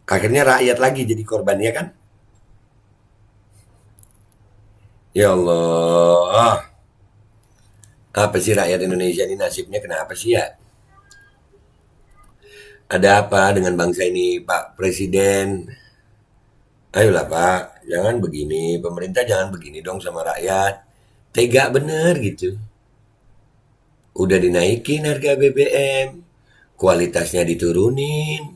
Akhirnya rakyat lagi jadi korbannya kan? Ya Allah, apa sih rakyat Indonesia ini nasibnya kenapa sih ya? Ada apa dengan bangsa ini, Pak Presiden? Ayolah Pak, jangan begini. Pemerintah jangan begini dong sama rakyat. Tega bener gitu. Udah dinaikin harga BBM, kualitasnya diturunin,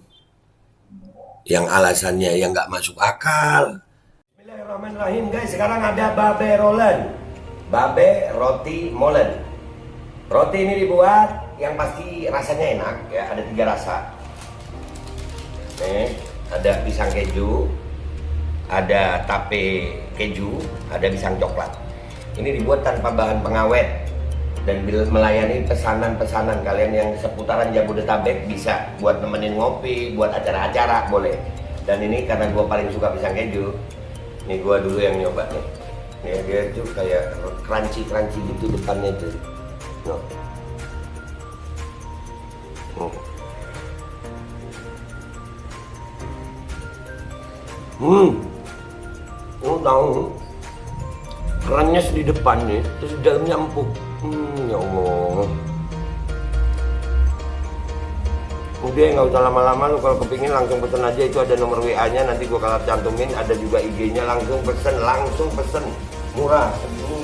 yang alasannya yang nggak masuk akal. Bismillahirrahmanirrahim guys, sekarang ada babe rolen, babe roti molen. Roti ini dibuat yang pasti rasanya enak ya, ada 3 rasa. Nih, ada pisang keju, ada tape keju, ada pisang coklat. Ini dibuat tanpa bahan pengawet dan melayani pesanan-pesanan kalian yang seputaran Jabodetabek, bisa buat nemenin ngopi, buat acara-acara boleh. Dan ini karena gue paling suka pisang keju, nih gue dulu yang nyoba nih. Nih dia tuh kayak crunchy gitu depannya tuh. No. Tahu kerannya di depan nih, terus di dalamnya empuk. Ya Allah. Udah nggak usah lama-lama, lu kalau kepingin langsung pesen aja, itu ada nomor WA-nya, nanti gua kalau cantumin, ada juga IG-nya, langsung pesen, murah segini,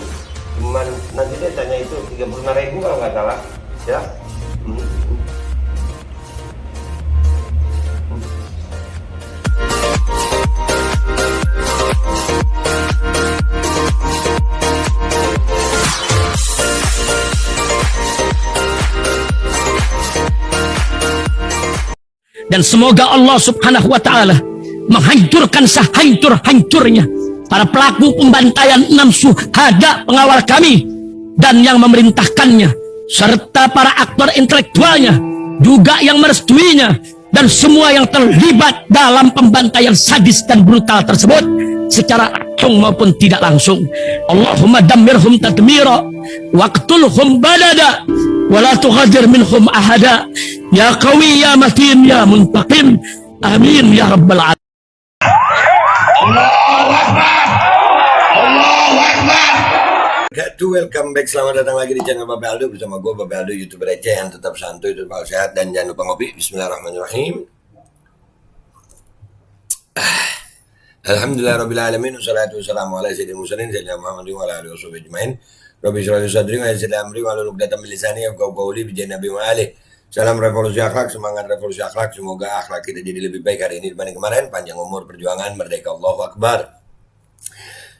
cuman nanti dia tanya itu 35.000 kalau nggak salah, ya. Dan semoga Allah subhanahu wa ta'ala menghancurkan sehancur-hancurnya para pelaku pembantaian 6 syuhada pengawal kami dan yang memerintahkannya, serta para aktor intelektualnya juga yang merestuinya, dan semua yang terlibat dalam pembantaian sadis dan brutal tersebut secara langsung maupun tidak langsung. Allahumma dammirhum tadmira waqtulhum badada wala tughadir minhum ahada ya qawi ya matin ya muntaqim, amin ya rabbal alamin. Allahu Akbar, Allahu Akbar. Welcome back, selamat datang lagi di channel Babe Aldo bersama gue Babe Aldo, YouTuber receh yang tetap santuy, tetap sehat, dan jangan lupa ngopi. Bismillahirrahmanirrahim. Alhamdulillahirrabbilalamin, wassalatu wassalamu ala sayyidil mursalin sayyidina Muhammadin wa ala alihi washabihi ajmain. Rabbi shrah li sadri wa yassir li amri wahlul 'uqdatam min lisani yafqahu qawli bi Nabi wa alihi. Salam revolusi akhlak, semangat revolusi akhlak. Semoga akhlak kita jadi lebih baik hari ini dibanding kemarin. Panjang umur, perjuangan, merdeka, Allahu Akbar.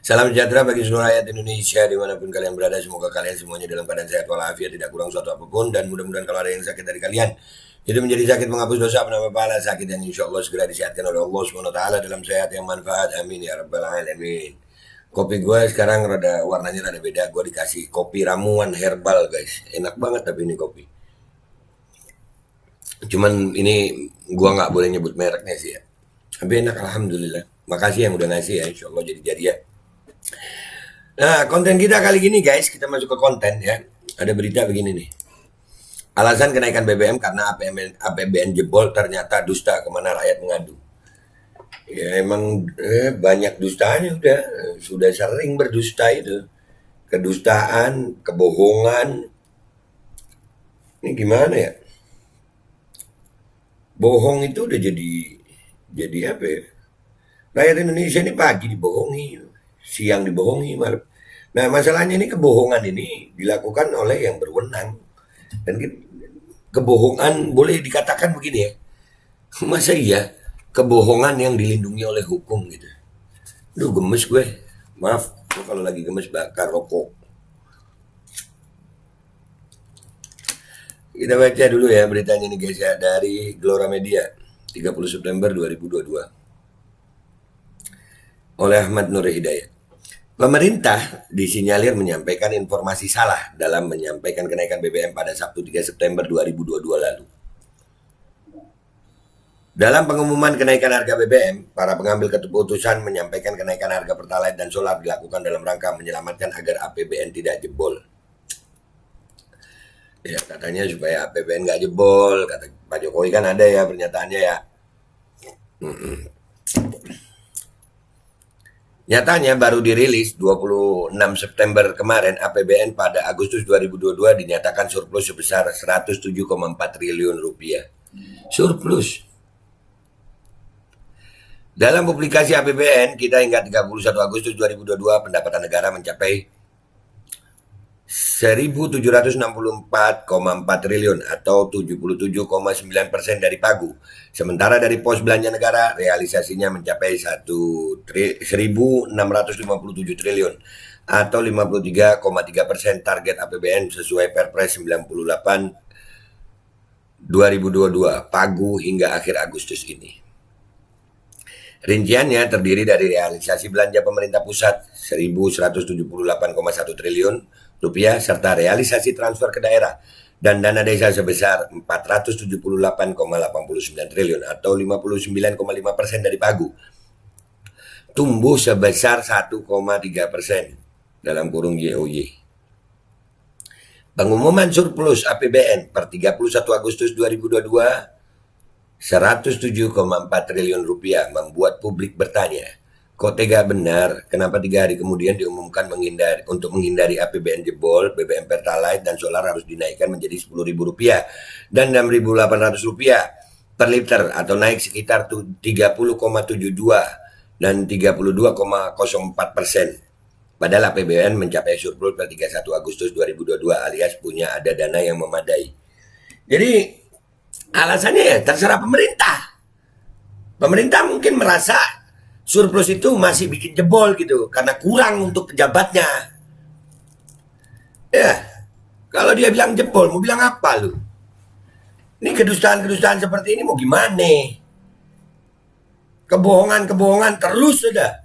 Salam sejahtera bagi seluruh rakyat Indonesia dimanapun kalian berada. Semoga kalian semuanya dalam keadaan sehat walafiat, tidak kurang suatu apapun. Dan mudah-mudahan kalau ada yang sakit dari kalian, itu menjadi sakit menghapus dosa, menambah pahala, sakit, dan insya Allah segera disehatkan oleh Allah SWT dalam sehat yang manfaat. Amin ya rabbal alamin. Kopi gue sekarang warnanya rada beda. Gue dikasih kopi ramuan herbal guys. Enak banget tapi ini kopi. Cuman ini gue nggak boleh nyebut mereknya sih ya. Tapi enak, alhamdulillah. Makasih yang udah ngasih ya. Insya Allah jadi ya. Nah, konten kita kali ini guys, kita masuk ke konten ya. Ada berita begini nih. Alasan kenaikan BBM karena APBN jebol, ternyata dusta, kemana rakyat mengadu. Ya emang banyak dustanya, sudah sering berdusta itu. Kedustaan, kebohongan. Ini gimana ya? Bohong itu udah jadi apa ya? Rakyat Indonesia ini pagi dibohongi, siang dibohongi, malam. Nah, masalahnya ini kebohongan ini dilakukan oleh yang berwenang. Dan kebohongan boleh dikatakan begini ya. Masa iya kebohongan yang dilindungi oleh hukum gitu. Duh, gemes gue. Maaf, kalau lagi gemes bakar rokok. Kita baca dulu ya beritanya nih guys ya, dari Gelora Media 30 September 2022 oleh Ahmad Nur Hidayat. Pemerintah disinyalir menyampaikan informasi salah dalam menyampaikan kenaikan BBM pada Sabtu 3 September 2022 lalu. Dalam pengumuman kenaikan harga BBM, para pengambil keputusan menyampaikan kenaikan harga Pertalite dan solar dilakukan dalam rangka menyelamatkan agar APBN tidak jebol. Ya katanya supaya APBN nggak jebol, kata Pak Jokowi kan ada ya pernyataannya ya. Nyatanya baru dirilis 26 September kemarin APBN pada Agustus 2022 dinyatakan surplus sebesar 107,4 triliun rupiah. Surplus. Dalam publikasi APBN kita hingga 31 Agustus 2022 pendapatan negara mencapai 1.764,4 triliun atau 77,9% dari pagu. Sementara dari pos belanja negara realisasinya mencapai 1.657 triliun atau 53,3% target APBN sesuai Perpres 98 2022 pagu hingga akhir Agustus ini. Rinciannya terdiri dari realisasi belanja pemerintah pusat 1.178,1 triliun rupiah serta realisasi transfer ke daerah dan dana desa sebesar 478,89 triliun atau 59,5% dari pagu. Tumbuh sebesar 1,3% dalam kurung YOY. Pengumuman surplus APBN per 31 Agustus 2022 107,4 triliun rupiah membuat publik bertanya, kok tega benar, kenapa 3 hari kemudian diumumkan untuk menghindari APBN jebol, BBM Pertalite dan solar harus dinaikkan menjadi Rp10.000 dan Rp6.800 per liter atau naik sekitar 30,72 dan 32,04%. Padahal APBN mencapai surplus per 31 Agustus 2022 alias punya ada dana yang memadai. Jadi alasannya ya terserah pemerintah. Pemerintah mungkin merasa surplus itu masih bikin jebol gitu karena kurang untuk pejabatnya. Ya, kalau dia bilang jebol, mau bilang apa lu? Ini kedustaan-kedustaan seperti ini mau gimana? Kebohongan-kebohongan terus sudah.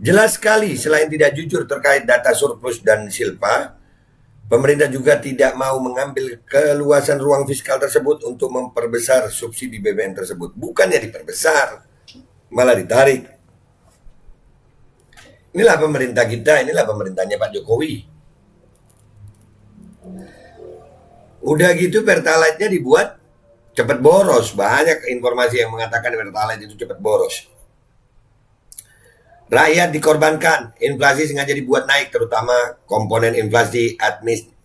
Jelas sekali selain tidak jujur terkait data surplus dan silpa, pemerintah juga tidak mau mengambil keluasan ruang fiskal tersebut untuk memperbesar subsidi BBM tersebut. Bukannya diperbesar, malah ditarik. Inilah pemerintah kita, inilah pemerintahnya Pak Jokowi. Udah gitu Pertalite-nya dibuat cepat boros. Banyak informasi yang mengatakan Pertalite itu cepat boros. Rakyat dikorbankan, inflasi sengaja dibuat naik, terutama komponen inflasi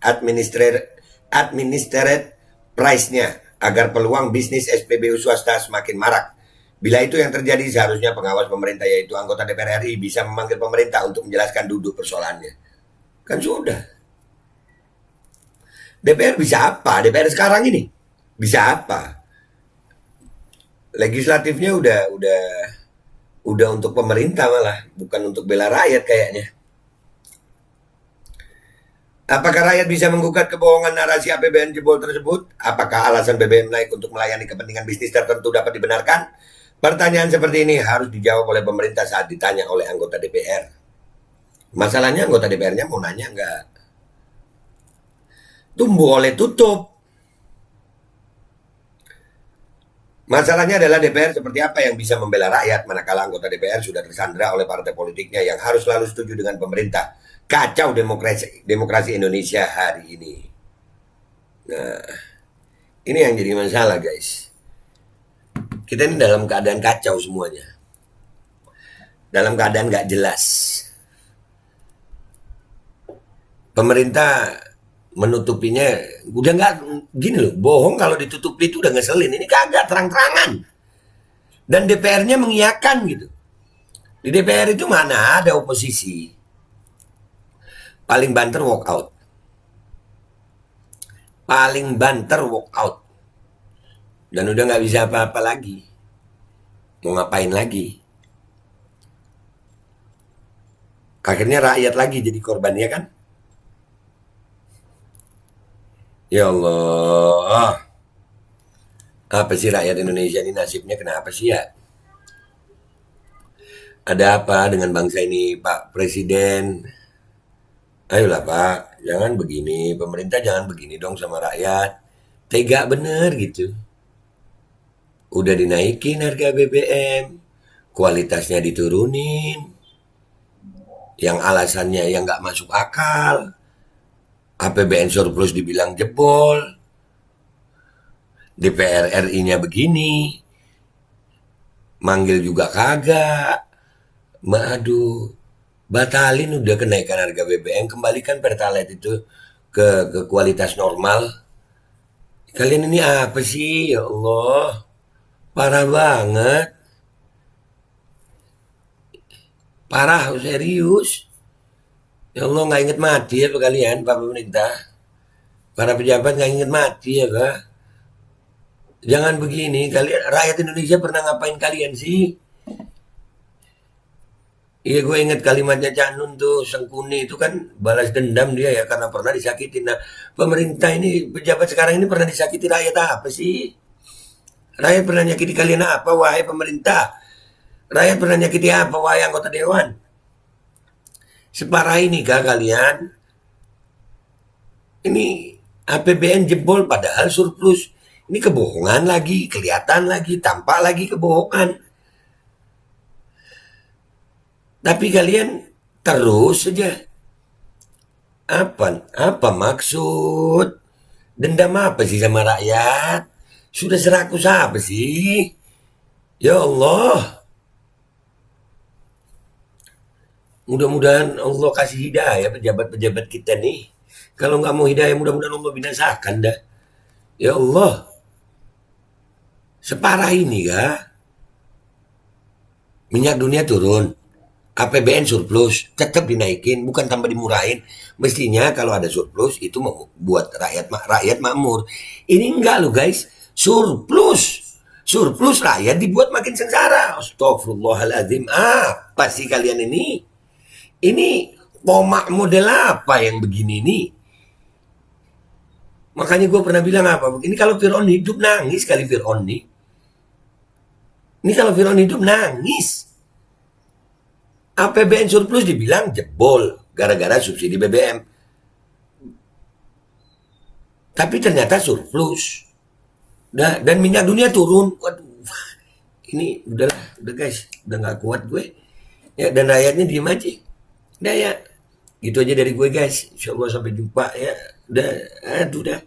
administered price-nya, agar peluang bisnis SPBU swasta semakin marak. Bila itu yang terjadi, seharusnya pengawas pemerintah yaitu anggota DPR RI bisa memanggil pemerintah untuk menjelaskan duduk persoalannya. Kan sudah. DPR bisa apa? DPR sekarang ini bisa apa? Legislatifnya udah untuk pemerintah malah, bukan untuk bela rakyat kayaknya. Apakah rakyat bisa menggugat kebohongan narasi APBN jebol tersebut? Apakah alasan BBM naik untuk melayani kepentingan bisnis tertentu dapat dibenarkan? Pertanyaan seperti ini harus dijawab oleh pemerintah saat ditanya oleh anggota DPR. Masalahnya anggota DPR-nya mau nanya nggak? Tumbuh oleh tutup. Masalahnya adalah DPR seperti apa yang bisa membela rakyat manakala anggota DPR sudah tersandra oleh partai politiknya yang harus selalu setuju dengan pemerintah. Kacau demokrasi Indonesia hari ini. Nah, ini yang jadi masalah guys. Kita ini dalam keadaan kacau semuanya. Dalam keadaan gak jelas. Pemerintah menutupinya udah nggak gini loh, bohong kalau ditutupi itu udah ngeselin. Ini kagak, terang-terangan. Dan DPR-nya mengiyakan gitu. Di DPR itu mana ada oposisi. Paling banter walk out. Paling banter walk out. Dan udah nggak bisa apa-apa lagi. Mau ngapain lagi? Akhirnya rakyat lagi jadi korbannya kan? Ya Allah, apa sih rakyat Indonesia ini nasibnya kenapa sih ya? Ada apa dengan bangsa ini Pak Presiden? Ayolah Pak, jangan begini, pemerintah jangan begini dong sama rakyat. Tega bener gitu. Udah dinaikin harga BBM, kualitasnya diturunin, yang alasannya yang gak masuk akal. APBN surplus dibilang jebol. DPR RI-nya begini, manggil juga kagak. Aduh, batalin udah kenaikan harga BBM, kembalikan Pertalite itu ke kualitas normal. Kalian ini apa sih, ya Allah, parah banget, parah serius. Ya Allah, nggak inget mati ya kalian, Pak pemerintah, para pejabat nggak inget mati ya Pak. Jangan begini, kalian rakyat Indonesia pernah ngapain kalian sih? Iya, gue inget kalimatnya Cak Nun tuh, Sengkuni itu kan balas dendam dia ya karena pernah disakitin. Nah, pemerintah ini, pejabat sekarang ini pernah disakiti rakyat apa sih? Rakyat pernah nyakiti kalian apa, wahai pemerintah? Rakyat pernah nyakiti apa, wahai anggota dewan? Separah ini kah kalian? Ini APBN jebol padahal surplus. Ini kebohongan lagi, kelihatan lagi, tampak lagi kebohongan. Tapi kalian terus saja. Apa maksud? Dendam apa sih sama rakyat? Sudah serakus apa sih? Ya Allah. Mudah-mudahan Allah kasih hidayah pejabat-pejabat kita nih. Kalau nggak mau hidayah, mudah-mudahan Allah binasakan dah. Ya Allah. Separah ini kah? Minyak dunia turun. APBN surplus, tetap dinaikin, bukan tambah dimurahin. Mestinya kalau ada surplus itu buat rakyat makmur. Ini enggak loh guys, surplus rakyat dibuat makin sengsara. Astagfirullahaladzim, apa sih kalian ini? Ini tomak model apa yang begini nih? Makanya gue pernah bilang apa? Ini kalau Fir'aun hidup nangis kali Fir'aun nih. Ini kalau Fir'aun hidup nangis. APBN surplus dibilang jebol gara-gara subsidi BBM. Tapi ternyata surplus. Dan minyak dunia turun. Waduh, ini udah guys, udah nggak kuat gue. Ya, dan rakyatnya diem aja. Udah ya, gitu aja dari gue guys. Insya Allah sampai jumpa ya. Udah,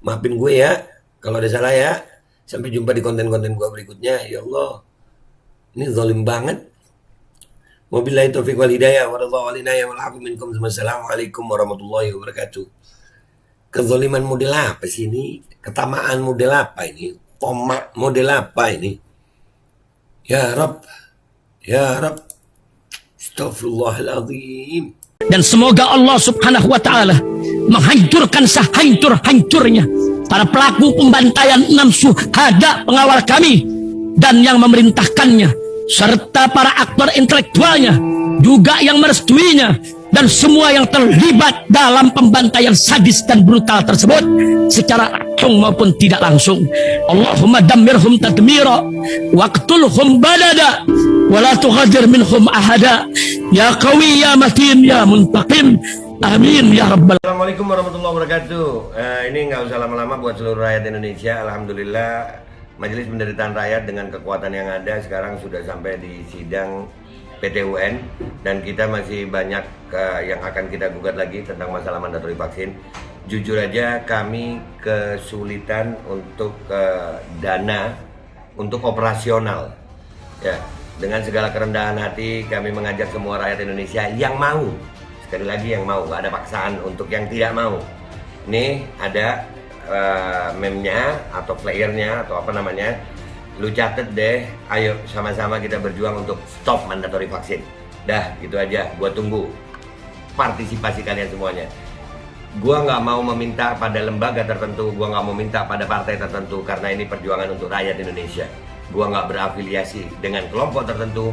maafin gue ya kalau ada salah ya. Sampai jumpa di konten-konten gue berikutnya. Ya Allah, ini zalim banget. Wabillahi taufiq wal hidayah, warallahu alinaya wal minkum. Assalamualaikum warahmatullahi wabarakatuh. Kezaliman model apa sih ini? Ketamaan model apa ini? Tomak model apa ini? Ya Rabb, ya Rabb, astagfirullahaladzim. Dan semoga Allah subhanahu wa ta'ala menghancurkan sehancur-hancurnya para pelaku pembantaian 6 syuhada pengawal kami dan yang memerintahkannya, serta para aktor intelektualnya, juga yang merestuinya, dan semua yang terlibat dalam pembantaian sadis dan brutal tersebut secara langsung maupun tidak langsung. Allahumma dammirhum tadmira waqtulhum badada wala tughadir minhum ahada ya qawi ya matin ya muntaqim. Amin ya rabbal. Assalamualaikum warahmatullahi wabarakatuh. Ini nggak usah lama-lama buat seluruh rakyat Indonesia. Alhamdulillah, Majelis Penderitaan Rakyat dengan kekuatan yang ada sekarang sudah sampai di sidang PT UN, dan kita masih banyak yang akan kita gugat lagi tentang masalah mandatori vaksin. Jujur aja kami kesulitan untuk dana untuk operasional. Ya, dengan segala kerendahan hati kami mengajak semua rakyat Indonesia yang mau, sekali lagi yang mau, gak ada paksaan untuk yang tidak mau. Nih ada meme-nya atau flyernya atau apa namanya, lu catet deh, ayo sama-sama kita berjuang untuk stop mandatori vaksin. Dah gitu aja, gua tunggu partisipasi kalian semuanya. Gua nggak mau meminta pada lembaga tertentu, gua nggak mau minta pada partai tertentu, karena ini perjuangan untuk rakyat Indonesia. Gua nggak berafiliasi dengan kelompok tertentu,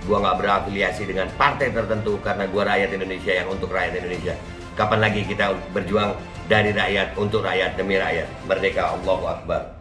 gua nggak berafiliasi dengan partai tertentu, karena gua rakyat Indonesia yang untuk rakyat Indonesia. Kapan lagi kita berjuang dari rakyat untuk rakyat demi rakyat? Merdeka, Allahu Akbar.